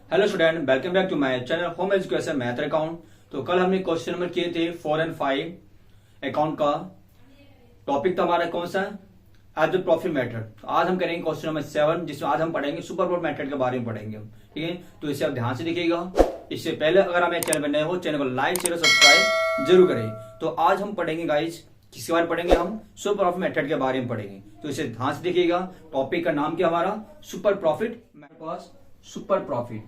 Hello student, welcome back to my channel home education math account. तो कल हमने question number किए थे 4 और 5 अकाउंट का। टॉपिक तो हमारा कौन सा है? एज प्रॉफिट मेथड। आज हम करेंगे क्वेश्चन नंबर 7, जिसमें आज हम पढ़ेंगे सुपर प्रॉफिट मेथड के बारे में पढ़ेंगे। ठीक है, तो इसे आप ध्यान से देखिएगा। इससे पहले अगर हमें चैनल पर नए हो, चैनल को लाइक शेयर सब्सक्राइब जरूर करें। तो आज हम पढ़ेंगे गाइज, किसके बारे में पढ़ेंगे? हम सुपर प्रॉफिट मेथड के बारे में पढ़ेंगे। तो इसे ध्यान से देखिएगा। टॉपिक का नाम क्या हमारा? Super profit. मेरे पास सुपर प्रॉफिट।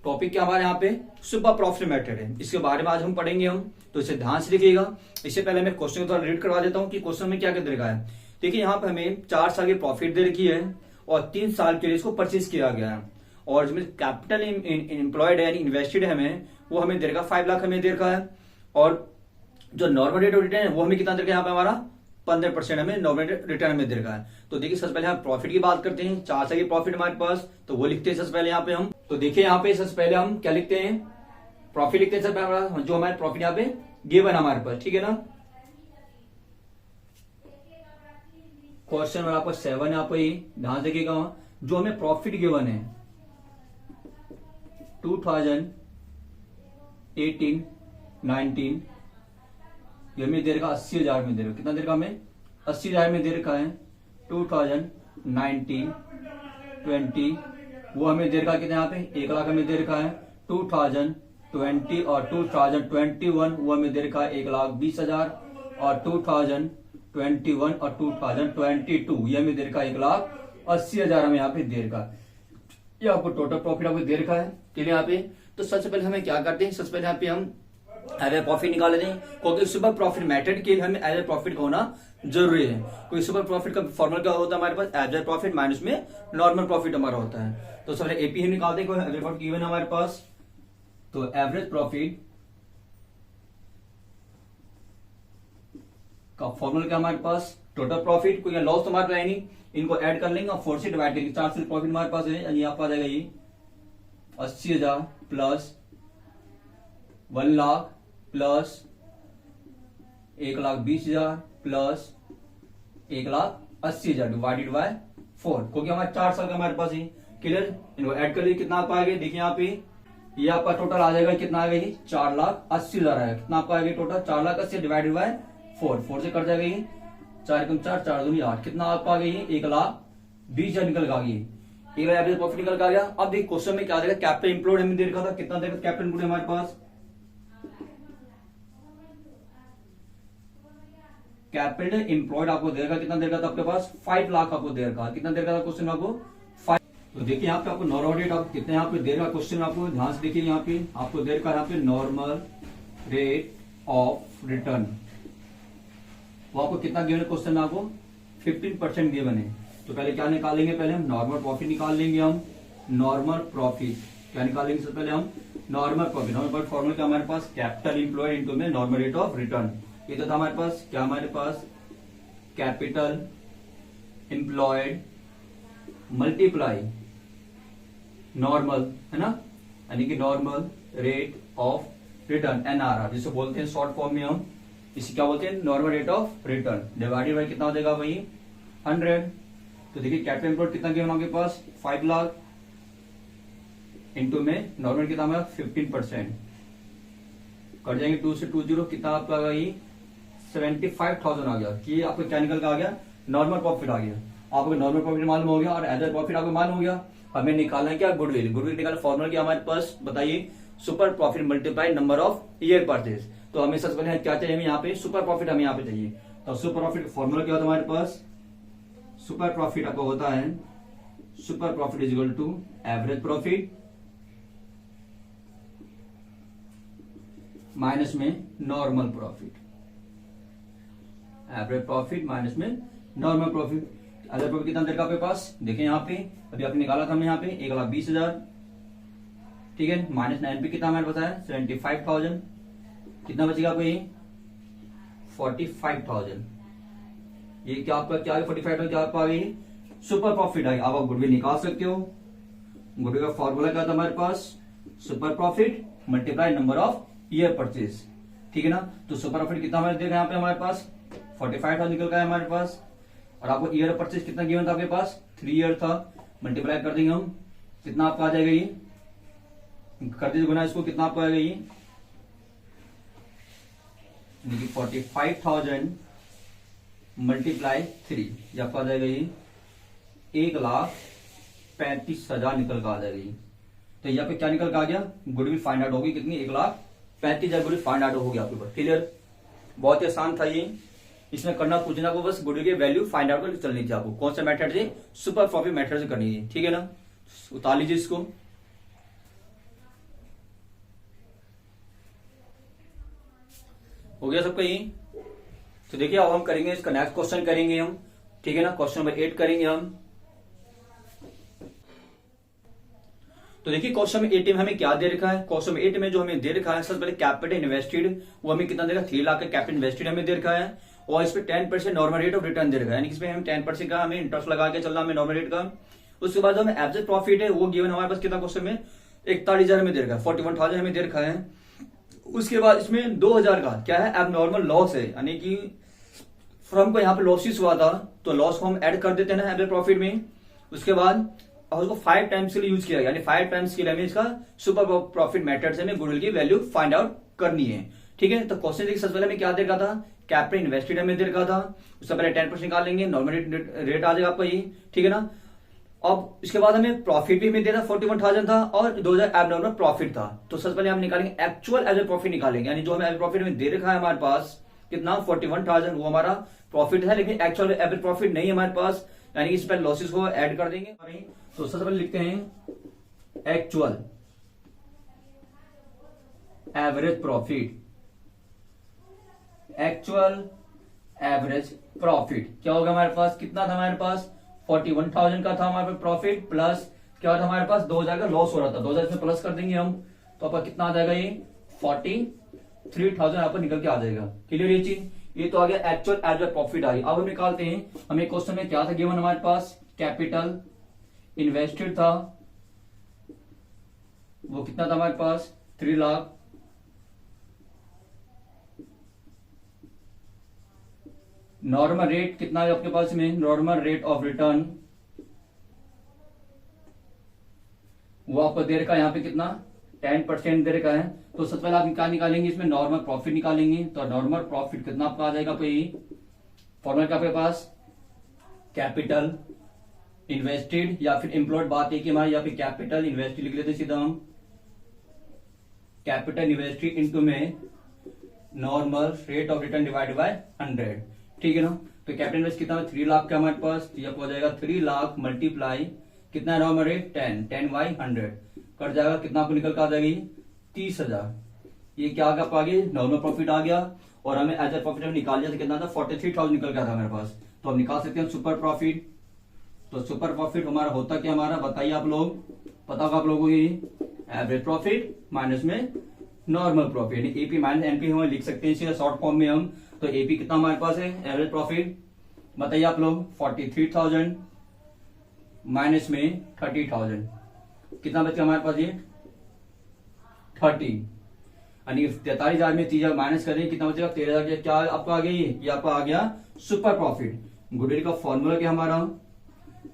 टॉपिक क्या हमारे यहाँ पे? सुपर प्रॉफिट मेथड है। इसके बारे में आज हम पढ़ेंगे तो इसे ध्यान से देखिएगा। इससे पहले मैं क्वेश्चन को थोड़ा रीड करवा देता हूँ कि क्वेश्चन में क्या क्या दे रखा है। देखिए, यहाँ पे हमें 4 साल की प्रॉफिट दे रखी है और 3 साल के लिए इसको परचेज किया गया है। और जो कैपिटल एम्प्लॉयड है यानी इन्वेस्टेड है हमें, वो हमें दे रखा 5 लाख हमें दे रखा है। और जो नॉर्मल रेट ऑफ रिटर्न है वो हमें कितना दे रखा है? यहाँ पे हमारा 15% हमें नॉर्मल रिटर्न में दे रखा है। तो देखिए, सबसे पहले हम प्रॉफिट की बात करते हैं। 4 साल की प्रॉफिट हमारे पास, तो वो लिखते हैं सबसे पहले यहाँ पे हम। तो देखिए, यहाँ पे सबसे पहले हम क्या लिखते हैं? प्रॉफिट लिखते हैं सबसे पहले, जो हमारे प्रॉफिट यहाँ पे गिवन हमारे पास। ठीक है ना। क्वेश्चन नंबर आपको 7 यहाँ पे ध्यान देखिएगा। जो हमें प्रॉफिट गिवन है 2018-19 ये हमें दे रखा 80,000 में दे रखा। कितना दे रखा हमें? 80,000 में दे रखा है। 2019-20 वो हमें दे रखा कितना? यहाँ पे 1 लाख हमें दे रखा है। 2020 और 2021 वो हमें दे रखा है 1,20,000। और 2021 और 2022 ये हमें दे रखा 1,80,000 हमें यहाँ पे दे रखा। ये आपको टोटल प्रॉफिट आपको दे रखा है। क्लियर यहाँ पे? तो सबसे पहले हमें क्या करते हैं? सबसे पहले यहाँ पे हम एज ए प्रॉफिट निकाल लेते हैं, क्योंकि सुपर प्रॉफिट मेथड के लिए हमें एज ए प्रॉफिट का होना जरूरी है। कोई सुपर प्रॉफिट का फॉर्मूला क्या होता है हमारे पास? एज ए प्रॉफिट माइनस में नॉर्मल प्रॉफिट हमारा होता है। तो सबसे एपी हम निकालते हैं। कोई एवरेज प्रॉफिट गिवन है हमारे पास, तो एवरेज प्रॉफिट का फॉर्मूला क्या हमारे पास? Total profit. कोई लॉस तो हमारे पास है नहीं, इनको ऐड कर लेंगे और 4 से डिवाइड करेंगे। 4 से प्रॉफिट हमारे पास है, यहाँ पर आ जाएगा ये 80,000 plus 1 lakh plus 1,20,000 plus 1,80,000 divided by 4, क्योंकि हमारे 4 साल का हमारे पास है। क्लियर? इनको ऐड कर लिए, कितना आप आएगा? देखिए यहाँ पे ये आपका टोटल आ जाएगा। कितना आएगा? ये 4,80,000 आएगा। कितना आपका आएगा टोटल? 4,80,000 डिवाइडेड बाय 4 से कट जाएगा ये 4 एकम 4, 4 दूनी 8। कितना आपका आ गया? ये 1,20,000 निकल का गई। एक एवरेज प्रॉफिट निकल का गया। अब देखिए क्वेश्चन में क्या देगा? कैपिटल एम्प्लॉयड हमें दे रखा था। कितना देगा कैपिटल एम्प्लॉयड हमारे पास? कैपिटल एम्प्लॉयड आपको देगा कितना देगा था आपके पास? 5 लाख आपको दे रखा। कितना दे रखा था क्वेश्चन आपको? 5। तो देखिए यहाँ पे आपको नॉर्मल रेट आप कितने यहाँ पे दे रखा क्वेश्चन आपको ध्यान से देखिए। यहाँ पे आपको दे रखा यहाँ पे नॉर्मल रेट ऑफ रिटर्न। वो आपको कितना गिवन है क्वेश्चन में? आपको 15% गिवन है। तो पहले क्या निकालेंगे? पहले हम नॉर्मल प्रॉफिट निकाल लेंगे। हम नॉर्मल प्रॉफिट क्या निकालेंगे? सबसे पहले हम normal profit. Normal profit formula क्या हमारे पास? कैपिटल एम्प्लॉयड इनटू में नॉर्मल रेट ऑफ रिटर्न। ये तो था हमारे पास क्या? हमारे पास कैपिटल एम्प्लॉयड मल्टीप्लाई नॉर्मल, है ना, यानी कि normal rate of return NRR, जिसे बोलते हैं शॉर्ट फॉर्म में हम इसे क्या बोलते हैं? Normal rate of return divided by कितना हो जाएगा वही 100। तो देखिए कैपिटल एम्प्लॉयड कितना गिवन आपके पास? 5 लाख इंटू में नॉर्मल कितना हमारा 15%। कट जाएंगे 2 से 20, कितना आपका आ गया? 75,000 आ गया। कि आपको क्या निकल के आ गया? नॉर्मल प्रॉफिट आ गया। आपको नॉर्मल प्रॉफिट मालूम हो गया और एज प्रॉफिट आपको मालूम हो गया। हमें निकालना है क्या? गुडविल। गुडविल निकालना फॉर्मूला क्या हमारे पास? बताइए। Super profit multiply number of year purchase. तो हमें सबसे पहले क्या चाहिए? हमें यहाँ पे सुपर प्रॉफिट हमें यहाँ पे चाहिए। तो सुपर प्रॉफिट फॉर्मूला क्या होता है हमारे पास? सुपर प्रॉफिट आपको होता है super profit is equal to average profit minus में normal profit. Average profit minus में नॉर्मल प्रॉफिट। एवरेज प्रॉफिट कितना देर का आपके पास? देखें यहाँ पे अभी आपने निकाला था हमने यहाँ पे 1,20,000। ठीक है, माइनस 9 पे कितना हमारे बताया? 75,000। कितना बचेगा आपको? ये 45,000। ये क्या आपका क्या है? 45,000 क्या आपका आ गई? सुपर प्रॉफिट आ गया। अब आप गुडविल निकाल सकते हो। गुडविल का फॉर्मूला क्या था हमारे पास? Super profit multiply number of year purchase, ठीक है ना। तो सुपर प्रॉफिट कितना हमारे देखा यहाँ पे हमारे पास 45,000 निकल का है हमारे पास, और आपको ईयर परचेज कितना गिवन था आपके पास 3 ईयर था, मल्टीप्लाई कर देंगे हम, कितना आपका आ जाएगा ये, कर दीजिए गुना इसको, कितना आपको आएगा ये 45,000 मल्टीप्लाई 3, ये आपका आ जाएगा ये 1,35,000 निकल का आ जाएगा ये। तो यहाँ पे क्या निकल का आ गया, गुडविल फाइंड आउट होगी कितनी 1,35,000 गुडविल फाइंड आउट हो गया आपके ऊपर। क्लियर, बहुत ही आसान था ये, इसमें करना कुछ ना को बस गुडविल की वैल्यू फाइंड आउट कर चलनी थी आपको। कौन सा मेथड से, सुपर प्रॉफिट मेथड से करनी है, ठीक है ना। उतार लीजिए इसको, हो गया सबका ये। तो देखिए अब हम करेंगे इसका नेक्स्ट क्वेश्चन करेंगे हम, ठीक है ना। क्वेश्चन नंबर 8 करेंगे हम। तो देखिए क्वेश्चन में 8 में हमें क्या दे रखा है, क्वेश्चन में 8 में जो हमें दे रखा है, सबसे पहले कैपिटल इन्वेस्टेड वो हमें कितना देगा 3 लाख का कैपिटल इन्वेस्टेड हमें दे रखा है, और इस पे 10% नॉर्मल रेट ऑफ रिटर्न दे रखा है, यानी इसमें हमें 10% का हमें इंटरेस्ट लगा के चलना हमें नॉर्मल रेट का। उसके बाद जो हमें एवरेज प्रॉफिट है वो गिवन हमारे पास कितना क्वेश्चन में 41,000 हमें दे रखा है, 41,000 हमें दे रखा है। उसके बाद इसमें 2,000 का क्या है एबनॉर्मल लॉस है, यानी कि फर्म को यहाँ पे लॉसेस हुआ था, तो लॉस को हम ऐड कर देते हैं ना एवरेज प्रॉफिट में। उसके बाद और उसको 5 टाइम्स के लिए यूज किया गया, यानी 5 टाइम्स के लिए हमें इसका सुपर प्रॉफिट मेथड से हमें गुडविल की वैल्यू फाइंड आउट करनी है, ठीक है। तो क्वेश्चन देखिए सबसे पहले हमें क्या दे रखा था, कैपिटल इन्वेस्टेड हमें दे रखा था, उससे पहले 10% निकाल लेंगे, नॉर्मल रेट आ जाएगा आपका ये, ठीक है ना। अब इसके बाद हमें प्रॉफिट भी हमें दे रहा 41,000 था, और 2,000 एबनॉर्मल प्रॉफिट था। तो सबसे पहले हम निकालेंगे एक्चुअल एवरेज प्रॉफिट निकालेंगे, यानी जो हमें एवरेज प्रॉफिट में दे रखा है हमारे पास कितना 41,000 वो हमारा प्रॉफिट है, लेकिन एक्चुअल एवरेज प्रॉफिट नहीं है हमारे पास, यानी इस पर लॉसेस को ऐड कर देंगे। तो सबसे पहले लिखते हैं actual average profit, actual average profit क्या होगा हमारे पास, कितना था हमारे पास 41,000 का था हमारे पास प्रॉफिट, प्लस क्या था हमारे पास 2,000 का लॉस हो रहा था, 2,000 इसमें प्लस कर देंगे हम, तो आपका कितना आ जाएगा ये 43,000 आपको निकल के आ जाएगा। क्लियर ये चीज, ये तो आ गया एक्चुअल एवरेज प्रॉफिट आ गई। अब हम निकालते हैं, हमें क्वेश्चन में क्या था गिवन हमारे पास, कैपिटल इन्वेस्टेड था वो कितना था हमारे पास 3 लाख, नॉर्मल रेट कितना है आपके पास में, नॉर्मल रेट ऑफ रिटर्न वो आपको दे रखा है यहाँ पे कितना 10% दे रखा है। तो सबसे पहले आप क्या निकालेंगे, इसमें नॉर्मल प्रॉफिट निकालेंगे, तो नॉर्मल प्रॉफिट कितना आपका आ जाएगा, फॉर्मूला क्या आपके पास कैपिटल इन्वेस्टेड या फिर एम्प्लॉयड, बात है कि हमारे यहाँ पे कैपिटल इन्वेस्टेड लिख लेते सीधा हम, कैपिटल इन्वेस्टेड इनटू में normal rate of return divide by 100, ठीक है ना। तो कैपिटल इन्वेस्ट कितना है 3 लाख का हमारे पास, ये हो जाएगा 3 लाख मल्टीप्लाई कितना है नॉर्मल रेट 10 बाई 100 कट जाएगा, कितना आपको निकल कर आ जाएगी 30,000। ये क्या आ गया आगे नॉर्मल प्रॉफिट आ गया, और हमें एज ए प्रॉफिट निकाल लिया था कितना था 43,000 निकल गया था हमारे पास। तो हम निकाल सकते हैं सुपर प्रॉफिट। तो सुपर प्रॉफिट हमारा होता क्या, हमारा बताइए आप लोग, पता होगा आप लोगों को, एवरेज प्रॉफिट माइनस में नॉर्मल प्रॉफिट, यानी एपी माइनस एनपी हम लिख सकते हैं इसे शॉर्ट फॉर्म में हम। तो एपी कितना हमारे पास है एवरेज प्रॉफिट, बताइए आप लोग 43,000 माइनस में 30,000 कितना बचा हमारे पास, ये 30, यानी 43,000 में 30,000 माइनस करें कितना बचेगा 13,000। क्या आपका आ गया, ये आपका आ गया सुपर प्रॉफिट। गुडविल का फॉर्मूला क्या हमारा,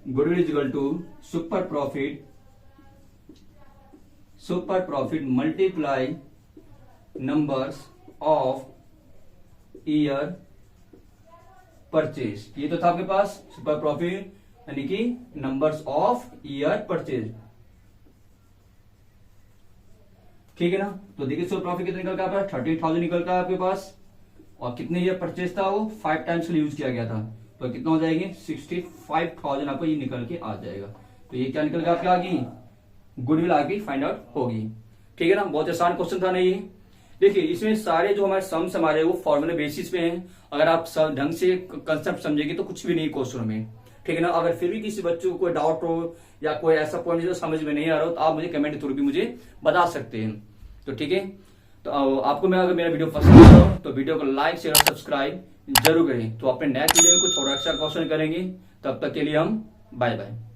goodwill is equal to super profit multiply numbers of year purchase. ये तो था आपके पास सुपर प्रॉफिट यानी कि नंबर्स ऑफ ईयर परचेज, ठीक है ना। तो देखिए सुपर प्रॉफिट कितना निकल का 30,000 निकल का आपके पास, और कितने ईयर परचेज था वो 5 टाइम्स के लिए यूज किया गया था, तो कितना हो जाएगी 65,000 आपको ये निकल के आ जाएगा। तो ये क्या निकल के आपके आ गई, गुडविल आगे फाइंड आउट होगी, ठीक है ना। बहुत आसान क्वेश्चन था ना ये। देखिए इसमें सारे जो हमारे सम्स हमारे वो फॉर्मूले बेसिस पे हैं, अगर आप ढंग से कंसेप्ट समझेंगे तो कुछ भी नहीं क्वेश्चन में, ठीक है ना। अगर फिर भी किसी बच्चों को कोई डाउट हो या कोई ऐसा पॉइंट जो समझ में नहीं आ रहा हो तो आप मुझे कमेंट के थ्रू भी मुझे बता सकते हैं, तो ठीक है। तो आपको मैं अगर मेरा वीडियो पसंद आ रहा हो तो वीडियो को लाइक शेयर और सब्सक्राइब जरूर करें। तो अपने नेक्स्ट वीडियो में कुछ और अच्छा क्वेश्चन करेंगे, तब तक के लिए हम बाय बाय।